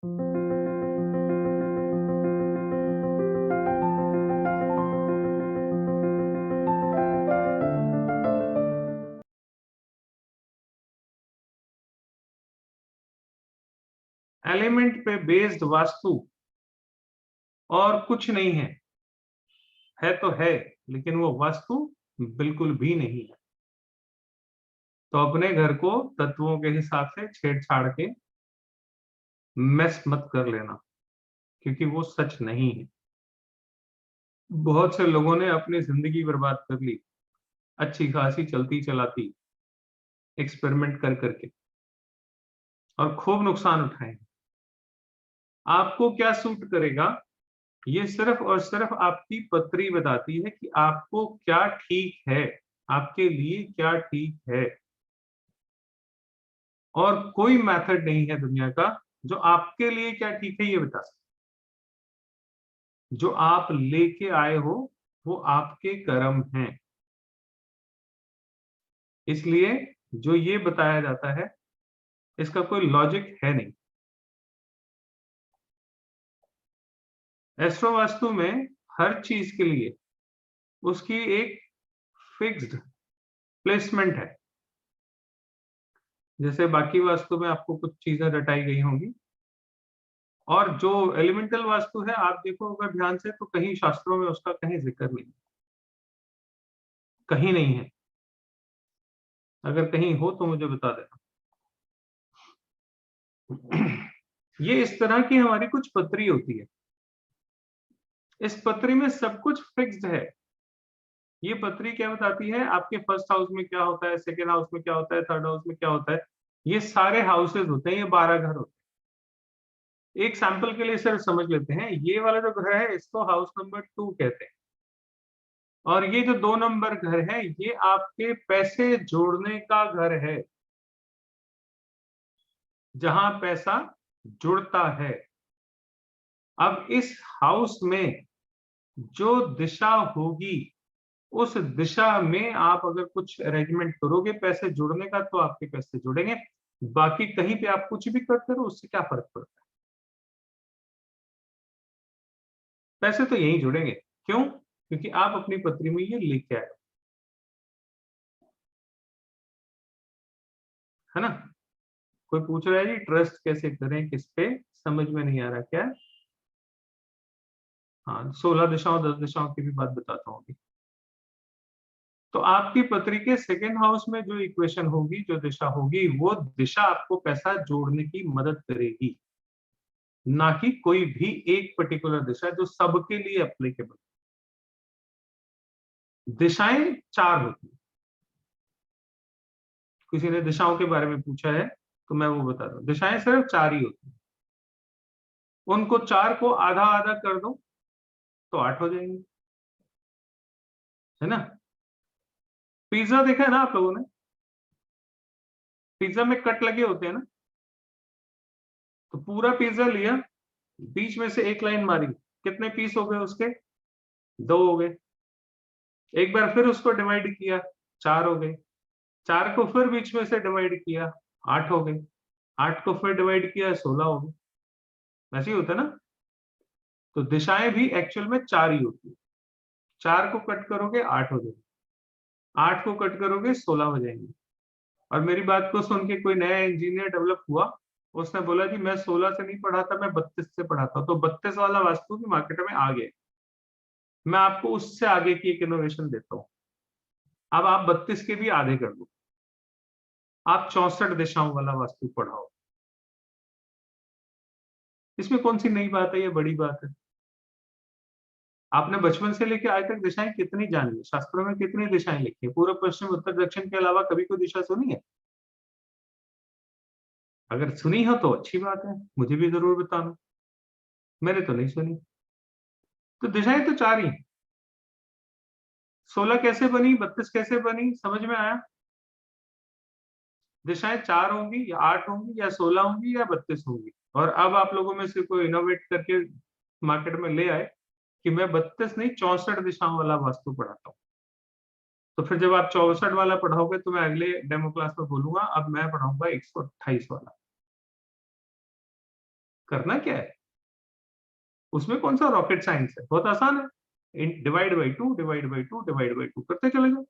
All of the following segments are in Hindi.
एलिमेंट पे बेस्ड वास्तु और कुछ नहीं है तो है, लेकिन वो वास्तु बिल्कुल भी नहीं है। तो अपने घर को तत्वों के हिसाब से छेड़छाड़ के मेस मत कर लेना, क्योंकि वो सच नहीं है। बहुत से लोगों ने अपनी जिंदगी बर्बाद कर ली अच्छी खासी चलती चलाती एक्सपेरिमेंट कर करके, और खूब नुकसान उठाए। आपको क्या सूट करेगा, ये सिर्फ और सिर्फ आपकी पत्री बताती है कि आपको क्या ठीक है, आपके लिए क्या ठीक है। और कोई मेथड नहीं है दुनिया का जो आपके लिए क्या ठीक है ये बता सके। जो आप लेके आए हो वो आपके कर्म हैं। इसलिए जो ये बताया जाता है इसका कोई लॉजिक है नहीं। एस्ट्रो वास्तु में हर चीज के लिए उसकी एक फिक्स्ड प्लेसमेंट है। जैसे बाकी वास्तु में आपको कुछ चीजें रटाई गई होंगी, और जो एलिमेंटल वास्तु है आप देखो अगर ध्यान से तो कहीं शास्त्रों में उसका कहीं जिक्र नहीं, कहीं नहीं है। अगर कहीं हो तो मुझे बता देना। ये इस तरह की हमारी कुछ पत्री होती है। इस पत्री में सब कुछ फिक्स्ड है। ये पत्री क्या बताती है, आपके फर्स्ट हाउस में क्या होता है, सेकेंड हाउस में क्या होता है, थर्ड हाउस में क्या होता है। ये सारे हाउसेज होते हैं, ये 12 घर होते हैं। एक सैंपल के लिए सिर्फ समझ लेते हैं, ये वाला जो घर है इसको हाउस नंबर 2 कहते हैं। और ये जो 2 नंबर घर है ये आपके पैसे जोड़ने का घर है, जहां पैसा जुड़ता है। अब इस हाउस में जो दिशा होगी उस दिशा में आप अगर कुछ अरेंजमेंट करोगे पैसे जुड़ने का, तो आपके पैसे जुड़ेंगे। बाकी कहीं पे आप कुछ भी करते रहो उससे क्या फर्क पड़ता है, पैसे तो यही जुड़ेंगे। क्यों? क्योंकि आप अपनी पत्री में ये लेके आए, है ना। कोई पूछ रहा है जी ट्रस्ट कैसे करें किस पे, समझ में नहीं आ रहा क्या? हाँ, 16 दिशाओं 10 दिशाओं की भी बात बताता हूँ अभी। तो आपकी पत्री के सेकेंड हाउस में जो इक्वेशन होगी, जो दिशा होगी, वो दिशा आपको पैसा जोड़ने की मदद करेगी, ना कि कोई भी एक पर्टिकुलर दिशा जो सबके लिए एप्लीकेबल। दिशाएं 4 होती हैं। किसी ने दिशाओं के बारे में पूछा है तो मैं वो बता रहा हूँ, दिशाएं सिर्फ 4 ही होती हैं। उनको 4 को आधा आधा कर दो तो 8 हो जाएंगे, है ना। पिज्जा देखा है ना आप लोगों ने, पिज्जा में कट लगे होते हैं ना। तो पूरा पिज्जा लिया, बीच में से एक लाइन मारी, कितने पीस हो गए उसके? 2 हो गए। एक बार फिर उसको डिवाइड किया, 4 हो गए। 4 को फिर बीच में से डिवाइड किया, 8 हो गए। 8 को फिर डिवाइड किया, 16 हो गए। ऐसे ही होता है ना। तो दिशाएं भी एक्चुअल में 4 ही होती है। 4 को कट करोगे 8 हो जाएंगे, 8 को कट करोगे 16 हो जाएंगे। और मेरी बात को सुन के कोई नया इंजीनियर डेवलप हुआ, उसने बोला कि मैं 16 से नहीं पढ़ा था, मैं 32 से पढ़ा था, तो 32 वाला वास्तु भी मार्केट में आ गया। मैं आपको उससे आगे की एक इनोवेशन देता हूँ। अब आप 32 के भी आधे कर दो, आप 64 दिशाओं वाला वास्तु पढ़ाओ। इसमें कौन सी नई बात है, ये बड़ी बात है। आपने बचपन से लेकर आज तक दिशाएं कितनी जानी है, शास्त्रों में कितनी दिशाएं लिखी है, पूर्व पश्चिम उत्तर दक्षिण के अलावा कभी कोई दिशा सुनी है? अगर सुनी हो तो अच्छी बात है, मुझे भी जरूर बताना। मैंने तो नहीं सुनी। तो दिशाएं तो 4 ही। 16 कैसे बनी, 32 कैसे बनी, समझ में आया? दिशाएं 4 होंगी या 8 होंगी या 16 होंगी या 32 होंगी। और अब आप लोगों में से कोई इनोवेट करके मार्केट में ले आए कि मैं 32 नहीं 64 दिशाओं वाला वास्तु पढ़ाता हूँ। तो फिर जब आप 64 वाला पढ़ाओगे तो मैं अगले डेमो क्लास में बोलूंगा अब मैं पढ़ाऊंगा 128 वाला। करना क्या है, उसमें कौन सा रॉकेट साइंस है, बहुत आसान है। Divide by two, divide by two, divide by two करते चले जाओ,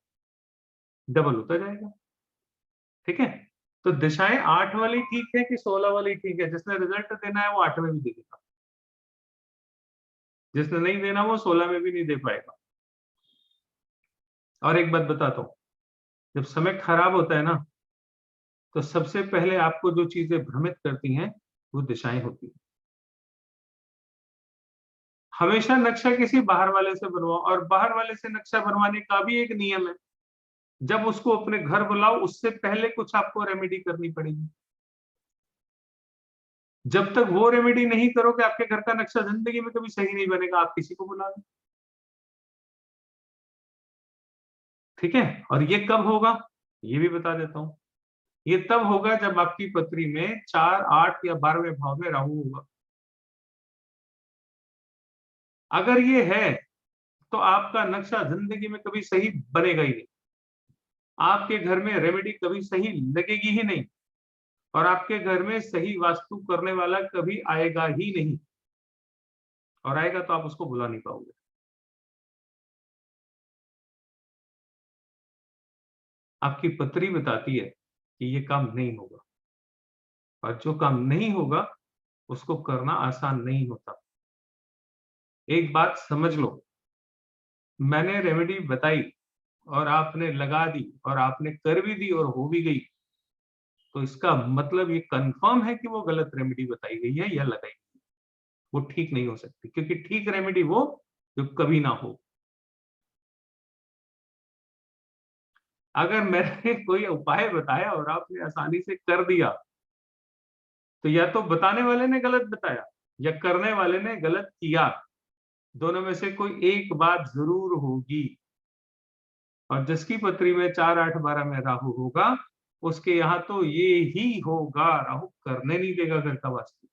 डबल होता जाएगा। ठीक है, तो दिशाएं 8 वाली ठीक है कि 16 वाली ठीक है? जिसने रिजल्ट देना है वो 8 में भी दे देगा, जिसने नहीं देना वो 16 में भी नहीं दे पाएगा। और एक बात बताता हूं, जब समय खराब होता है ना, तो सबसे पहले आपको जो चीजें भ्रमित करती हैं वो दिशाएं होती हैं। हमेशा नक्शा किसी बाहर वाले से बनवाओ, और बाहर वाले से नक्शा बनवाने का भी एक नियम है, जब उसको अपने घर बुलाओ उससे पहले कुछ आपको रेमेडी करनी पड़ेगी। जब तक वो रेमेडी नहीं करोगे आपके घर का नक्शा जिंदगी में कभी सही नहीं बनेगा, आप किसी को बुला लो। ठीक है, और ये कब होगा ये भी बता देता हूं। ये तब होगा जब आपकी पत्री में 4, 8 या 12वें भाव में राहु होगा। अगर ये है तो आपका नक्शा जिंदगी में कभी सही बनेगा ही नहीं, आपके घर में रेमेडी कभी सही लगेगी ही नहीं, और आपके घर में सही वास्तु करने वाला कभी आएगा ही नहीं, और आएगा तो आप उसको बुला नहीं पाओगे। आपकी पत्री बताती है कि ये काम नहीं होगा, और जो काम नहीं होगा उसको करना आसान नहीं होता। एक बात समझ लो, मैंने रेमेडी बताई और आपने लगा दी और आपने कर भी दी और हो भी गई, तो इसका मतलब ये कंफर्म है कि वो गलत रेमेडी बताई गई है या लगाई गई है। वो ठीक नहीं हो सकती, क्योंकि ठीक रेमेडी वो जो कभी ना हो। अगर मैंने कोई उपाय बताया और आपने आसानी से कर दिया, तो या तो बताने वाले ने गलत बताया या करने वाले ने गलत किया, दोनों में से कोई एक बात जरूर होगी। और जिसकी पत्री में 4, 8, 12 में राहु होगा, उसके यहाँ तो ये ही होगा, राहु करने नहीं देगा घर का वास्तु।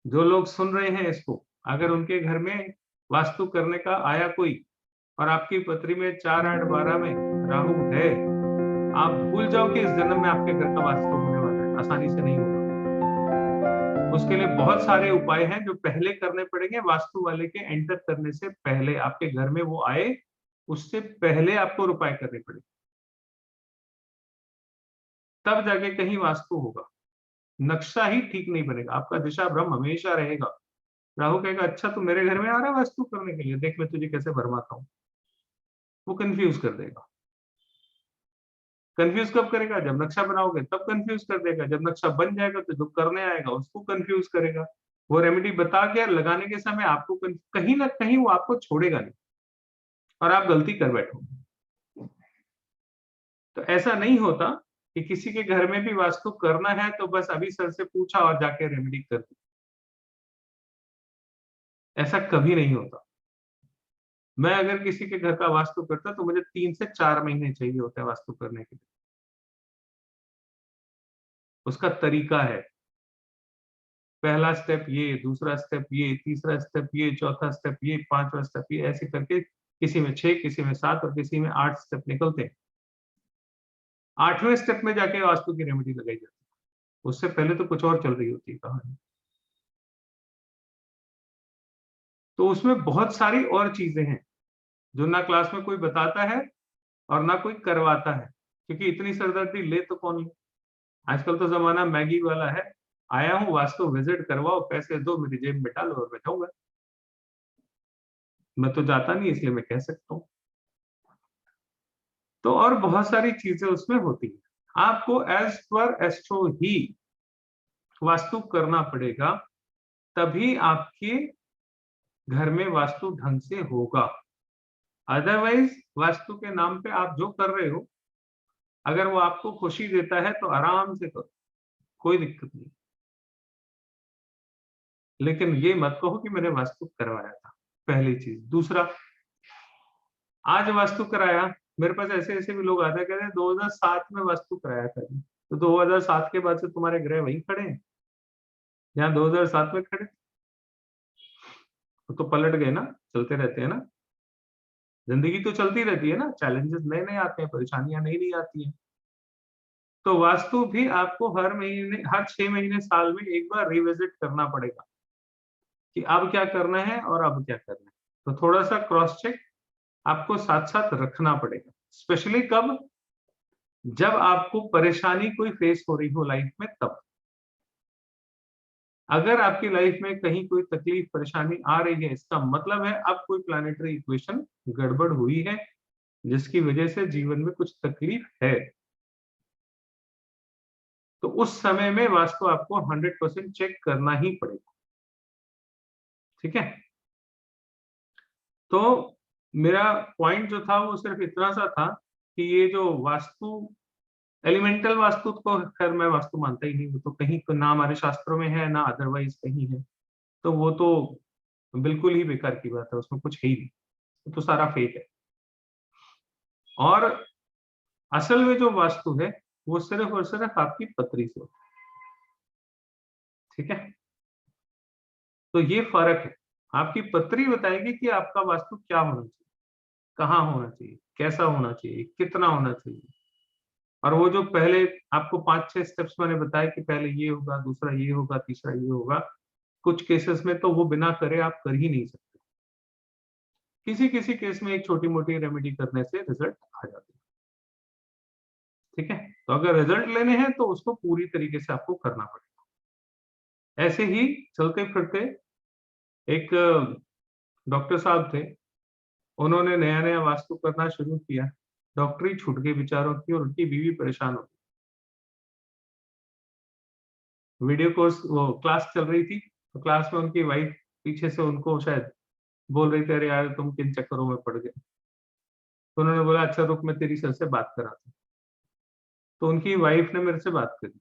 जो लोग सुन रहे हैं इसको, अगर उनके घर में वास्तु करने का आया कोई और आपकी पत्री में 4, 8, 12 में राहु है, आप भूल जाओ कि इस जन्म में आपके घर का वास्तु होने वाला है, आसानी से नहीं होगा। उसके लिए बहुत सारे उपाय हैं जो पहले करने पड़ेंगे, वास्तु वाले के एंटर करने से पहले, आपके घर में वो आए उससे पहले आपको उपाय करने पड़ेंगे, तब जाके कहीं वास्तु होगा। नक्शा ही ठीक नहीं बनेगा, आपका दिशा भ्रम हमेशा रहेगा। राहु कहेगा अच्छा तू मेरे घर में आ रहा है वास्तु करने के लिए, देख मैं तुझे कैसे भरमाता हूँ। वो कंफ्यूज कर देगा। कंफ्यूज कब करेगा? जब नक्शा बनाओगे तब कंफ्यूज कर देगा, जब नक्शा बन जाएगा तो जो करने आएगा उसको कंफ्यूज करेगा। वो रेमेडी बता के लगाने के समय आपको कहीं ना कहीं वो आपको छोड़ेगा नहीं, और आप गलती कर बैठोगे। तो ऐसा नहीं होता कि किसी के घर में भी वास्तु करना है तो बस अभी सर से पूछा और जाके रेमेडी कर दी, ऐसा कभी नहीं होता। मैं अगर किसी के घर का वास्तु करता तो मुझे 3 से 4 महीने चाहिए होते हैं वास्तु करने के लिए। उसका तरीका है, पहला स्टेप ये, दूसरा स्टेप ये, तीसरा स्टेप ये, चौथा स्टेप ये, पांचवा स्टेप ये, ऐसे करके किसी में 6, किसी में 7 और किसी में 8 स्टेप निकलते हैं। 8वें स्टेप में जाके वास्तु की रेमेडी लगाई जाती है, उससे पहले तो कुछ और चल रही होती है कहानी। तो उसमें बहुत सारी और चीजें हैं जो ना क्लास में कोई बताता है और ना कोई करवाता है, क्योंकि इतनी सरदर्दी ले तो कौन ले। आजकल तो जमाना मैगी वाला है, आया हूँ वास्तु विजिट करवाओ, पैसे दो मेरी जेब में डालो और मैं जाऊंगा। मैं तो जाता नहीं इसलिए मैं कह सकता हूँ। तो और बहुत सारी चीजें उसमें होती है, आपको एज पर एस्ट्रो ही वास्तु करना पड़ेगा, तभी आपके घर में वास्तु ढंग से होगा। अदरवाइज वास्तु के नाम पे आप जो कर रहे हो, अगर वो आपको खुशी देता है तो आराम से करो, कोई दिक्कत नहीं। लेकिन ये मत कहो कि मैंने वास्तु करवाया था, पहली चीज। दूसरा, आज वास्तु कराया, मेरे पास ऐसे ऐसे भी लोग आते हैं, कहते हैं 2007 में वास्तु कराया था, तो 2007 के बाद से तुम्हारे ग्रह वहीं खड़े हैं जहाँ 2007 में खड़े, तो पलट गए ना, चलते रहते हैं ना, जिंदगी तो चलती रहती है ना, चैलेंजेस नए नए आते हैं, परेशानियां नई नई आती हैं। तो वास्तु भी आपको हर महीने, हर 6 महीने, साल में एक बार रिविजिट करना पड़ेगा कि अब क्या करना है और अब क्या करना है। तो थोड़ा सा क्रॉस चेक आपको साथ साथ रखना पड़ेगा, स्पेशली कब, जब आपको परेशानी कोई फेस हो रही हो लाइफ में तब। अगर आपकी लाइफ में कहीं कोई तकलीफ परेशानी आ रही है, इसका मतलब है अब कोई प्लानिटरी इक्वेशन गड़बड़ हुई है, जिसकी वजह से जीवन में कुछ तकलीफ है। तो उस समय में वास्तु आपको 100% चेक करना ही पड़ेगा। ठीक है, तो मेरा पॉइंट जो था वो सिर्फ इतना सा था कि ये जो वास्तु, एलिमेंटल वास्तु को खैर मैं वास्तु मानता ही नहीं, वो तो कहीं तो ना हमारे शास्त्रों में है ना अदरवाइज कहीं है, तो वो तो बिल्कुल ही बेकार की बात है, उसमें कुछ है ही नहीं, वो तो सारा फेक है। और असल में जो वास्तु है वो सिर्फ और सिर्फ आपकी पत्री से होता है। ठीक है, तो ये फर्क है। आपकी पत्री बताएगी कि आपका वास्तु क्या होना चाहिए, कहाँ होना चाहिए, कैसा होना चाहिए, कितना होना चाहिए। और वो जो पहले आपको 5-6 स्टेप्स मैंने बताया कि पहले ये होगा, दूसरा ये होगा, तीसरा ये होगा, कुछ केसेस में तो वो बिना करे आप कर ही नहीं सकते। किसी किसी केस में एक छोटी मोटी रेमेडी करने से रिजल्ट आ जाते हैं। ठीक है, तो अगर रिजल्ट लेने हैं तो उसको पूरी तरीके से आपको करना पड़ेगा। ऐसे ही चलते फिरते एक डॉक्टर साहब थे, उन्होंने नया नया वास्तु करना शुरू किया, डॉक्टरी छूट गई बेचारों की और उनकी बीवी परेशान हो गई। वीडियो कोर्स वो क्लास चल रही थी, तो क्लास में उनकी वाइफ पीछे से उनको शायद बोल रही थी, अरे यार तुम किन चक्करों में पड़ गए। तो उन्होंने बोला अच्छा रुक मैं तेरी सर से बात कराता हूँ। तो उनकी वाइफ ने मेरे से बात करी,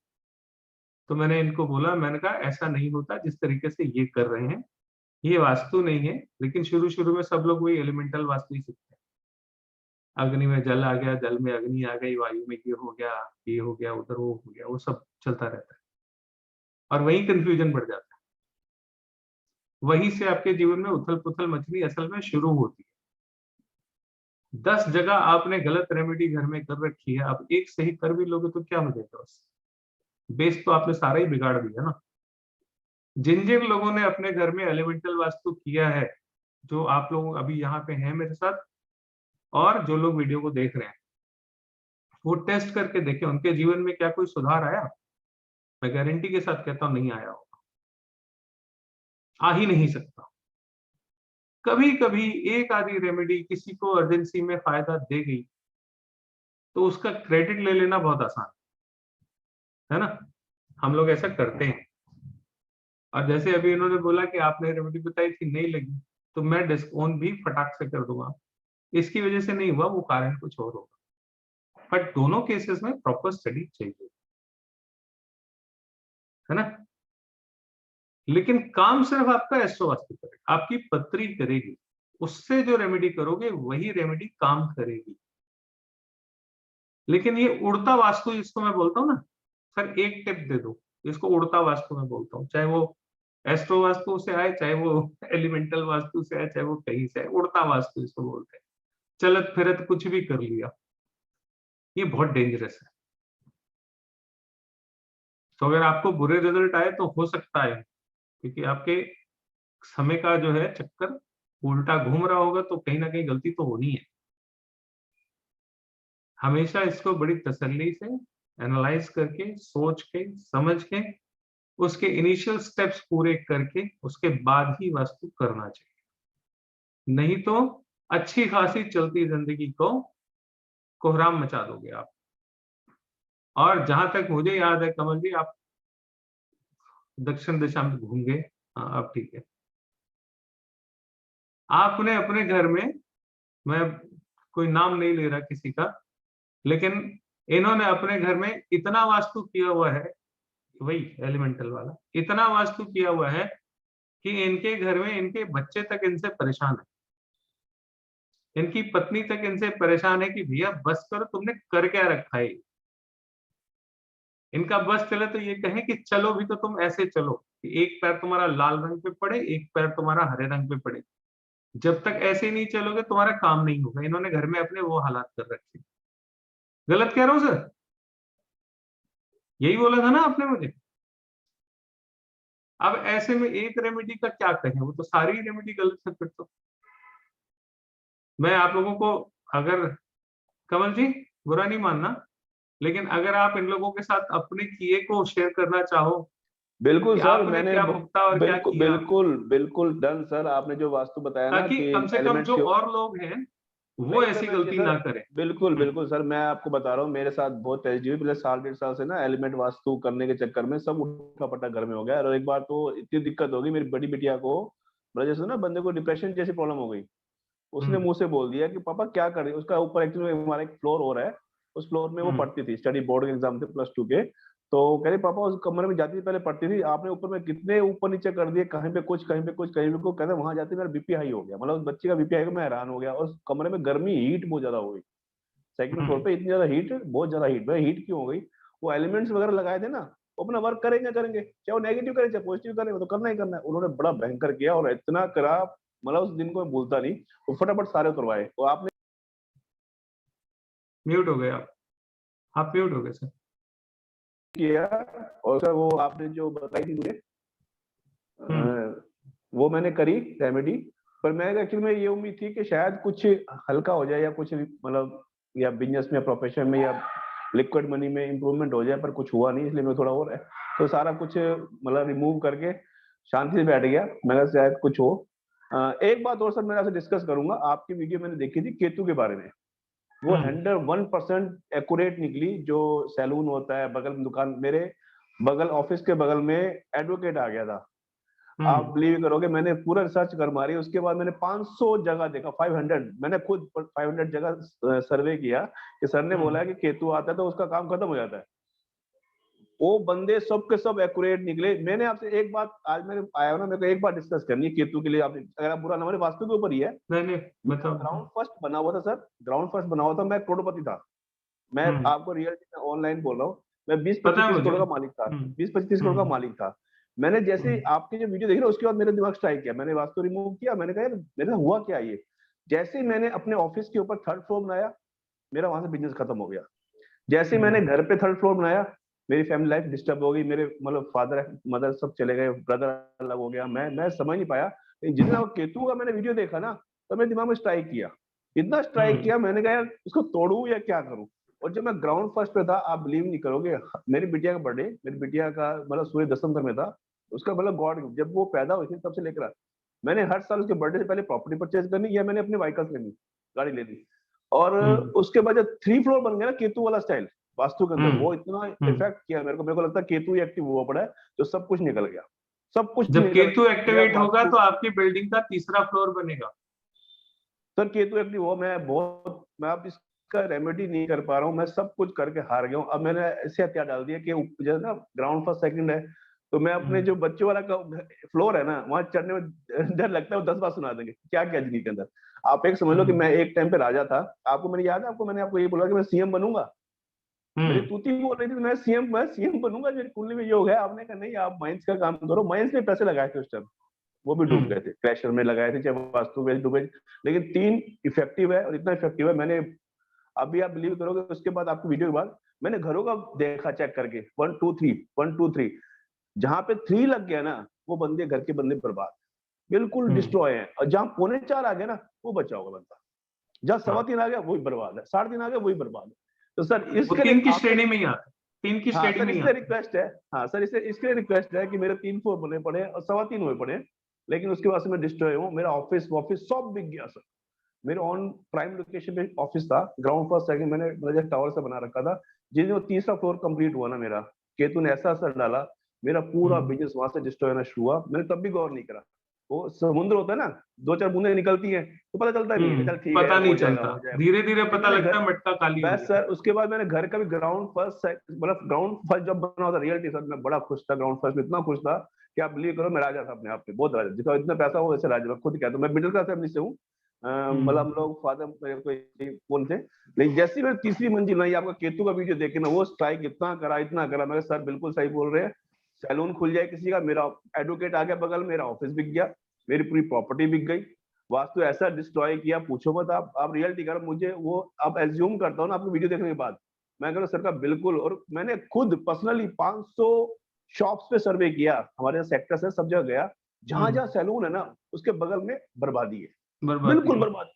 तो मैंने इनको बोला, मैंने कहा ऐसा नहीं होता जिस तरीके से ये कर रहे हैं, ये वास्तु नहीं है। लेकिन शुरू शुरू में सब लोग वही एलिमेंटल वास्तु ही सीखते हैं, अग्नि में जल आ गया, जल में अग्नि आ गई, वायु में ये हो गया, ये हो गया, उधर वो हो गया, वो सब चलता रहता है और वही कंफ्यूजन बढ़ जाता है। वहीं से आपके जीवन में उथल पुथल मचनी असल में शुरू होती है। 10 जगह आपने गलत रेमेडी घर में कर रखी है, अब एक सही कर भी लोगे तो क्या हो जाएगा, बस बेस तो आपने सारा ही बिगाड़ दिया ना। जिन जिन लोगों ने अपने घर में एलिमेंटल वास्तु किया है, जो आप लोग अभी यहाँ पे हैं मेरे साथ, और जो लोग वीडियो को देख रहे हैं, वो टेस्ट करके देखें उनके जीवन में क्या कोई सुधार आया। मैं गारंटी के साथ कहता हूँ नहीं आया होगा, आ ही नहीं सकता। कभी कभी एक आधी रेमेडी किसी को अर्जेंसी में फायदा दे गई, तो उसका क्रेडिट ले लेना बहुत आसान है ना, हम लोग ऐसा करते हैं। और जैसे अभी इन्होंने बोला कि आपने रेमेडी बताई थी नहीं लगी, तो मैं डिस्काउंट भी फटाक से कर दूंगा, इसकी वजह से नहीं हुआ, वो कारण कुछ और होगा। बट दोनों केसेस में प्रॉपर स्टडी चाहिए, है ना। लेकिन काम सिर्फ आपका एस्ट्रो वास्तु करेगा, आपकी पत्री करेगी, उससे जो रेमेडी करोगे वही रेमेडी काम करेगी। लेकिन ये उड़ता वास्तु जिसको मैं बोलता हूँ ना, सर एक टिप दे दो, इसको उड़ता वास्तु मैं बोलता हूँ, चाहे वो एस्ट्रो वास्तु से आए, चाहे वो एलिमेंटल वास्तु से आए, चाहे वो कहीं से आए, उड़ता वास्तु इसको बोलते हैं। चलत फिरत कुछ भी कर लिया, ये बहुत डेंजरस है। तो अगर आपको बुरे रिजल्ट आए तो हो सकता है क्योंकि आपके समय का जो है चक्कर उल्टा घूम रहा होगा, तो कहीं ना कहीं गलती तो होनी है। हमेशा इसको बड़ी तसल्ली से एनालाइज करके, सोच के, समझ के, उसके इनिशियल स्टेप्स पूरे करके उसके बाद ही वास्तु करना चाहिए। नहीं तो अच्छी खासी चलती जिंदगी को कोहराम मचा दोगे आप। और जहां तक मुझे याद है कमल जी, आप दक्षिण दिशा में घूम गए। हाँ अब ठीक है। आपने अपने घर में, मैं कोई नाम नहीं ले रहा किसी का, लेकिन इन्होंने अपने घर में इतना वास्तु किया हुआ है, वही एलिमेंटल वाला, इतना वास्तु किया हुआ है कि इनके घर में इनके बच्चे तक इनसे परेशान है, इनकी पत्नी तक इनसे परेशान है कि भैया बस करो, तुमने कर क्या रखा है। इनका बस चले तो ये कहें कि चलो भी तो तुम ऐसे चलो कि एक पैर तुम्हारा लाल रंग पे पड़े, एक पैर तुम्हारा हरे रंग पे पड़े। जब तक ऐसे नहीं चलोगे तुम्हारा काम नहीं होगा। इन्होंने घर में अपने वो हालात कर रखे। गलत कह रहा हूं सर? यही बोला था ना आपने मुझे। अब ऐसे में एक रेमेडी का क्या कहें, वो तो सारी रेमेडी गलत है फिर तो। मैं आप लोगों को, अगर कमल जी बुरा नहीं मानना, लेकिन अगर आप इन लोगों के साथ अपने किए को शेयर करना चाहो बिल्कुल कि सर, आपने मैंने क्या भुगता और क्या बिल्कुल किया, बिल्कुल बिल्कुल डन सर। आपने जो वास्तु बताया ना ताकि कि कम से कम एलिमेंट्स जो के, और लोग हैं वो नहीं ऐसी एलिमेंट के गलती सर, ना करें। बिल्कुल बिल्कुल सर। मैं आपको बता रहा हूँ, मेरे साथ बहुत ट्रेजेडी हुई पिछले साल 1.5 साल से ना। एलिमेंट वास्तु करने के चक्कर में सब उठा पटा घर में हो गया, और एक बार तो इतनी दिक्कत हो गई मेरी बड़ी बिटिया को, मतलब जैसे ना बंदे को डिप्रेशन जैसी प्रॉब्लम हो गई। उसने हम्म मुंह से बोल दिया कि पापा क्या कर रही है। उसका ऊपर एक्चुअली हमारा एक फ्लोर हो रहा है, उस फ्लोर में वो हम्म पढ़ती थी, स्टडी बोर्ड के एग्जाम थे +2 के। तो कह रही पापा उस कमरे में जाती थी पहले पढ़ती थी, आपने ऊपर में कितने ऊपर नीचे कर दिए, कहीं पे कुछ कहीं पे कुछ कहीं पे कुछ। कहते वहां जाती मेरा बीपी हाई हो गया, मतलब उस बच्चे का बीपी हाई, मैं हैरान हो गया। और उस कमरे में गर्मी हीट बहुत ज्यादा हो गई, सेकंड फ्लोर हम्म पे इतनी ज्यादा हीट, बहुत ज्यादा हीट। भाई हीट क्यों हो गई? वो एलिमेंट्स वगैरह लगाए थे ना, वो अपना वर्क करेंगे करेंगे, चाहे वो नेगेटिव करे चाहे पॉजिटिव करे, वो तो करना ही करना है। उन्होंने बड़ा भयंकर किया और इतना करा, मतलब उस दिन को मैं भूलता नहीं। वो फटाफट सारे उतरवाए। वो आपने म्यूट हो गए आप म्यूट हो गए सर। किया, और सर वो आपने जो बताई थी मुझे, हम्म वो मैंने करी रेमेडी। पर मैं एक्चुअली में ये उम्मीद थी कि शायद कुछ हल्का हो जाए, या कुछ मतलब, या बिजनेस में, प्रोफेशन में, या लिक्विड मनी में इंप्रूवमेंट हो जाए, पर कुछ हुआ नहीं। इसलिए मैं थोड़ा और है तो सारा कुछ मतलब रिमूव करके शांति से बैठ गया। मैं शायद कुछ हो। एक बात और सर मैं आपसे डिस्कस करूंगा। आपकी वीडियो मैंने देखी थी केतु के बारे में, वो हम्म 101% एक्यूरेट निकली। जो सैलून होता है बगल में, दुकान मेरे बगल ऑफिस के बगल में एडवोकेट आ गया था। आप हम्म बिलीव करोगे, मैंने पूरा रिसर्च कर मारी, उसके बाद मैंने 500 जगह देखा, 500, मैंने खुद 500 जगह सर्वे किया कि सर ने बोला हम्म है कि केतु आता है तो उसका काम खत्म हो जाता है। वो बंदे सब के सब एक्यूरेट निकले। मैंने आपसे एक बात, आज मैंने आया हूं ना, मेरे को एक बात डिस्कस करनी है केतु के लिए। आपने, अगर आप बुरा ना माने, वास्तु के ऊपर ही है। नहीं नहीं, मेरा बताओ बताओ। ग्राउंड फर्स्ट बना हुआ था सर, ग्राउंड फर्स्ट बना हुआ था, मैं करोड़पति था। मैं हम्म आपको रियल ऑनलाइन बोल रहा हूँ, मैं बीस पता पच्चीस है तीस मुझे। करोड़ का मालिक था। हम्म 20-25-30 करोड़ का हम्म मालिक था। मैंने जैसे हम्म आपकी जो वीडियो देखी ना, उसके बाद मेरे दिमाग स्ट्राइक किया, मैंने वास्तु रिमूव किया। मैंने कहा यार मेरे साथ हुआ क्या ये। जैसे ही मैंने अपने ऑफिस के ऊपर 3rd फ्लोर बनाया, मेरा वहां से बिजनेस खत्म हो गया। जैसे ही मैंने हम्म घर पे 3rd फ्लोर बनाया, मेरी फैमिली लाइफ डिस्टर्ब हो गई। मेरे मतलब फादर मदर सब चले गए, ब्रदर अलग हो गया। मैं समझ नहीं पाया। लेकिन जिस दिन वो केतु का मैंने वीडियो देखा ना, तो मेरे दिमाग में स्ट्राइक किया, इतना स्ट्राइक हम्म किया। मैंने कहा यार इसको तोड़ू या क्या करूं। और जब मैं ग्राउंड फर्स्ट पे था, आप बिलीव नहीं करोगे, मेरी बिटिया का बर्थडे, मेरी बिटिया का मतलब सूर्य दशम में था। उसका मतलब गॉड, जब वो पैदा हुई थी तब से लेकर मैंने हर साल उसके बर्थडे से पहले प्रॉपर्टी परचेज करनी, या मैंने अपने व्हीकल्स लेनी, गाड़ी लेनी। और हम्म उसके बाद जब 3 फ्लोर बन गया ना केतु वाला स्टाइल वास्तु के अंदर, हम्म वो इतना हम्म। इफेक्ट किया मेरे को लगता है केतु ही एक्टिव हुआ पड़ा है, तो सब कुछ निकल गया, सब कुछ जब निकल केतु गया एक्टिवेट होगा वास्तु। तो आपकी बिल्डिंग का तीसरा फ्लोर बनेगा। सर केतु एक्टिव हुआ, मैं अब इसका रेमेडी नहीं कर पा रहा हूँ। मैं सब कुछ करके हार गया हूँ। अब मैंने ऐसे हथियार डाल दिया कि जो है ना ग्राउंड फर्स्ट सेकंड है, तो मैं अपने हम्म जो बच्चों वाला का फ्लोर है ना, वहां चढ़ने में डर लगता है, वो 10 बार सुना देंगे क्या क्या जिंदगी के अंदर। आप एक समझ लो कि हम्म मैं एक टाइम पे राजा था। आपको मैंने याद है, आपको मैंने आपको ये बोला कि मैं सीएम बनूंगा। मेरी हम्म तूती बोल रही थी मैं सीएम बनूंगा, मेरी कुंडली में ये हो गया। आपने कहा नहीं, आप माइंस का काम करो। माइंस में पैसे लगाए थे उस टाइम, वो भी डूब हम्म गए थे, क्रैशर में लगाए थे, चाहे वास्तु में डूबे। लेकिन 3 इफेक्टिव है, और इतना इफेक्टिव है। मैंने अभी, आप बिलीव करोगे, उसके बाद आपकी वीडियो के बाद मैंने घरों का देखा चेक करके, 1 2 3 1 2 3, जहां पे 3 लग गया ना, वो बंदे, घर के बंदे बर्बाद, बिल्कुल हम्म। डिस्ट्रॉय है। और जहां 4.25 आ गया ना, वो बचा होगा बंदा। जहां हाँ, 3.25 आ गया वही बर्बाद है, 3.5 आ गया वही बर्बाद है। तो सर वो इसके तीन लिए की आपसे, श्रेणी में ही आता है, 3 की हाँ श्रेणी सर में ही इसलिए आता है। रिक्वेस्ट है, हाँ सर इसके लिए रिक्वेस्ट है कि मेरे 3 फ्लोर बने पड़े और 3.25 हुए पड़े। लेकिन उसके बाद से मैं डिस्ट्रॉय हूँ। मेरा ऑफिस ऑफिस सब बिक गया सर। मेरे ऑन प्राइम लोकेशन पे ऑफिस था, ग्राउंड फर्स्ट सेकंड मैंने मतलब टावर से बना रखा था। जिस दिन वो तीसरा फ्लोर कंप्लीट हुआ ना मेरा, केतु ने ऐसा असर डाला, मेरा पूरा हम्म बिजनेस वहां से डिस्ट्रॉय होना शुरू हुआ। मैंने तब भी गौर नहीं करा। वो समुद्र होता है ना, 2-4 बूंदें निकलती हैं तो पता चलता नहीं है, चल ठीक है पता यार, नहीं हो जाएगा चलता, हो जाएगा। धीरे धीरे लेकिन पता मैंने लगता घर, है मटका खाली हो बस गया। सर उसके बाद मैंने घर का भी ग्राउंड फर्स्ट, मतलब ग्राउंड फर्स्ट जब बना हुआ था, रियलिटी सर मैं बड़ा खुश था। ग्राउंड फर्स्ट में इतना खुश था कि आप बिलीव करो, मैं राजा था अपने आप पे, बहुत राजा। जितना इतना पैसा हो वैसे राजा, मैं खुद कहता हूँ। मैं मिडिल क्लास फैमिली से हूँ। मतलब हम्म हम लोग फादर मेरे को कौन थे। लेकिन जैसे ही मैंने तीसरी मंजिल बनाई, आपका केतु का वीडियो देखे ना, वो स्ट्राइक इतना करा, इतना करा। मैं सर बिल्कुल सही बोल रहे हैं, सैलून खुल जाए किसी का, मेरा एडवोकेट आ गया बगल, मेरा ऑफिस बिक गया, मेरी पूरी प्रॉपर्टी बिक गई। वास्तु ऐसा डिस्ट्रॉय किया, पूछो मत। आप रियलिटी करो मुझे वो, अब एज्यूम करता हूँ ना आपको वीडियो देखने के बाद, मैं कह रहा हूँ सरकार बिल्कुल, और मैंने खुद पर्सनली 500 शॉप्स पे सर्वे किया, हमारे सेक्टर से सब जगह गया, जहां जहां सैलून है ना उसके बगल में बर्बादी है, बर्बादी बिल्कुल है। बर्बादी,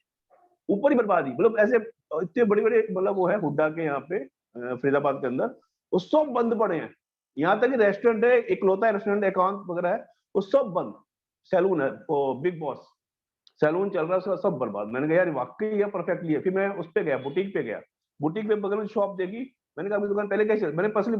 ऊपर ही बर्बादी, मतलब ऐसे इतने बड़े बड़े, मतलब वो है हुड्डा के यहाँ पे फरीदाबाद के अंदर, वो सब बंद पड़े हैं, यहाँ तक कि रेस्टोरेंट है, इकलौता रेस्टोरेंट एकांत वगैरह है, वो सब बंद, सैलून है वो बिग बॉस सैलून चल रहा है उसका सब बर्बाद। मैंने कहा यार वाकई ये परफेक्टली है। फिर मैं उस पे गया, बुटीक पे गया, बुटीक पे बगल में शॉप देखी, मैंने कहा अपनी दुकान पहले कैसे, मैंने पर्सनली